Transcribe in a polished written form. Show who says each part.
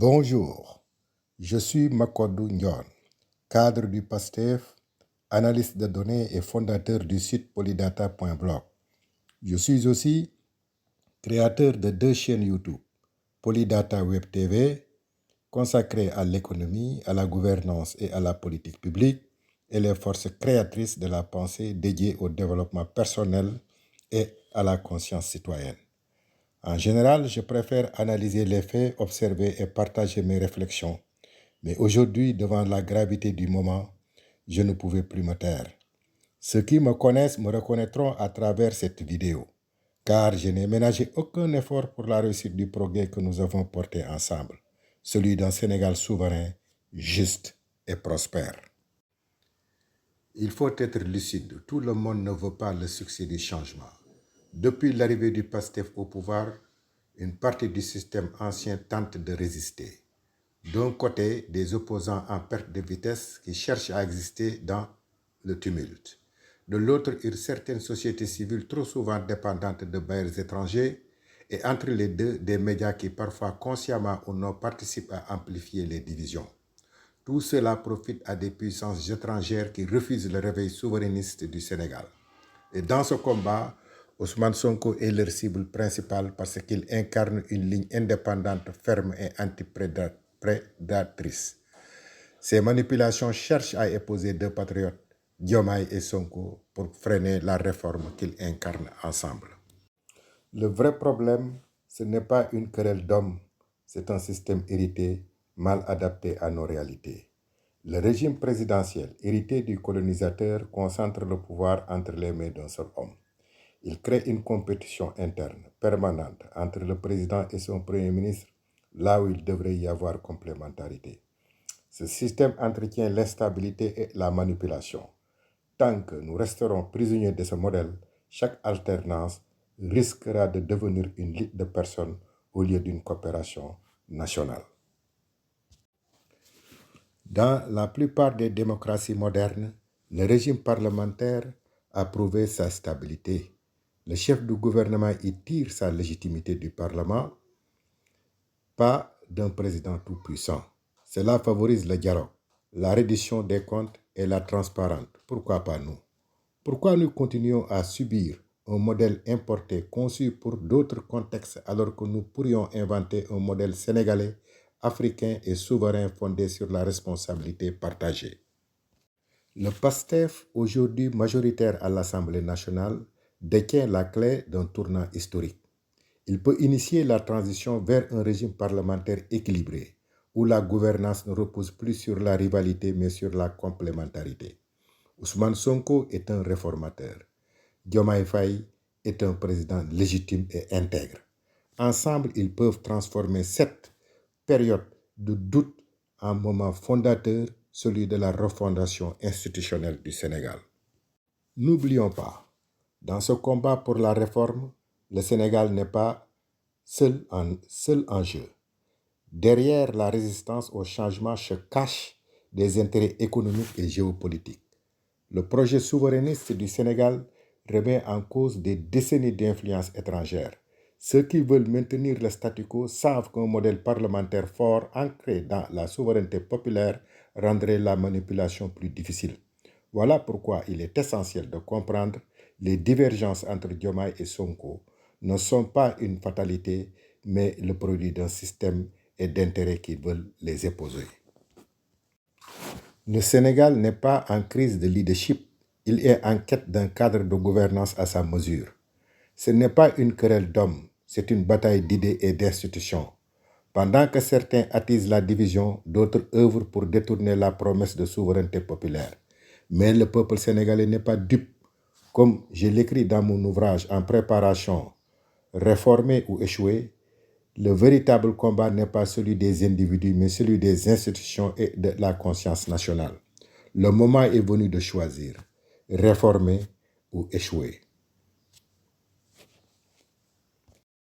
Speaker 1: Bonjour, je suis Makodou Ndion, cadre du PASTEF, analyste de données et fondateur du site polydata.blog. Je suis aussi créateur de 2 chaînes YouTube, Polydata Web TV, consacrée à l'économie, à la gouvernance et à la politique publique, et les forces créatrices de la pensée dédiées au développement personnel et à la conscience citoyenne. En général, je préfère analyser les faits, observer et partager mes réflexions. Mais aujourd'hui, devant la gravité du moment, je ne pouvais plus me taire. Ceux qui me connaissent me reconnaîtront à travers cette vidéo, car je n'ai ménagé aucun effort pour la réussite du progrès que nous avons porté ensemble, celui d'un Sénégal souverain, juste et prospère. Il faut être lucide, tout le monde ne veut pas le succès du changement. Depuis l'arrivée du PASTEF au pouvoir, une partie du système ancien tente de résister. D'un côté, des opposants en perte de vitesse qui cherchent à exister dans le tumulte. De l'autre, une certaine société civile trop souvent dépendante de bailleurs étrangers, et entre les deux, des médias qui parfois consciemment ou non participent à amplifier les divisions. Tout cela profite à des puissances étrangères qui refusent le réveil souverainiste du Sénégal. Et dans ce combat, Ousmane Sonko est leur cible principale parce qu'il incarne une ligne indépendante, ferme et antiprédatrice. Ces manipulations cherchent à épouser 2 patriotes, Diomaye et Sonko, pour freiner la réforme qu'ils incarnent ensemble. Le vrai problème, ce n'est pas une querelle d'hommes, c'est un système hérité, mal adapté à nos réalités. Le régime présidentiel, hérité du colonisateur, concentre le pouvoir entre les mains d'un seul homme. Il crée une compétition interne, permanente, entre le président et son premier ministre, là où il devrait y avoir complémentarité. Ce système entretient l'instabilité et la manipulation. Tant que nous resterons prisonniers de ce modèle, chaque alternance risquera de devenir une ligue de personnes au lieu d'une coopération nationale. Dans la plupart des démocraties modernes, le régime parlementaire a prouvé sa stabilité. Le chef du gouvernement y tire sa légitimité du Parlement, pas d'un président tout-puissant. Cela favorise le dialogue, la reddition des comptes et la transparence. Pourquoi pas nous? Pourquoi nous continuons à subir un modèle importé conçu pour d'autres contextes alors que nous pourrions inventer un modèle sénégalais, africain et souverain fondé sur la responsabilité partagée? Le PASTEF, aujourd'hui majoritaire à l'Assemblée nationale, détient la clé d'un tournant historique. Il peut initier la transition vers un régime parlementaire équilibré, où la gouvernance ne repose plus sur la rivalité mais sur la complémentarité. Ousmane Sonko est un réformateur. Diomaye Faye est un président légitime et intègre. Ensemble, ils peuvent transformer cette période de doute en moment fondateur, celui de la refondation institutionnelle du Sénégal. N'oublions pas, dans ce combat pour la réforme, le Sénégal n'est pas seul en jeu. Derrière la résistance au changement se cachent des intérêts économiques et géopolitiques. Le projet souverainiste du Sénégal remet en cause des décennies d'influence étrangère. Ceux qui veulent maintenir le statu quo savent qu'un modèle parlementaire fort ancré dans la souveraineté populaire rendrait la manipulation plus difficile. Voilà pourquoi il est essentiel de comprendre les divergences entre Diomaye et Sonko ne sont pas une fatalité, mais le produit d'un système et d'intérêts qui veulent les opposer. Le Sénégal n'est pas en crise de leadership, il est en quête d'un cadre de gouvernance à sa mesure. Ce n'est pas une querelle d'hommes, c'est une bataille d'idées et d'institutions. Pendant que certains attisent la division, d'autres œuvrent pour détourner la promesse de souveraineté populaire. Mais le peuple sénégalais n'est pas dupe. Comme je l'écris dans mon ouvrage en préparation, Réformer ou échouer, le véritable combat n'est pas celui des individus, mais celui des institutions et de la conscience nationale. Le moment est venu de choisir, réformer ou échouer.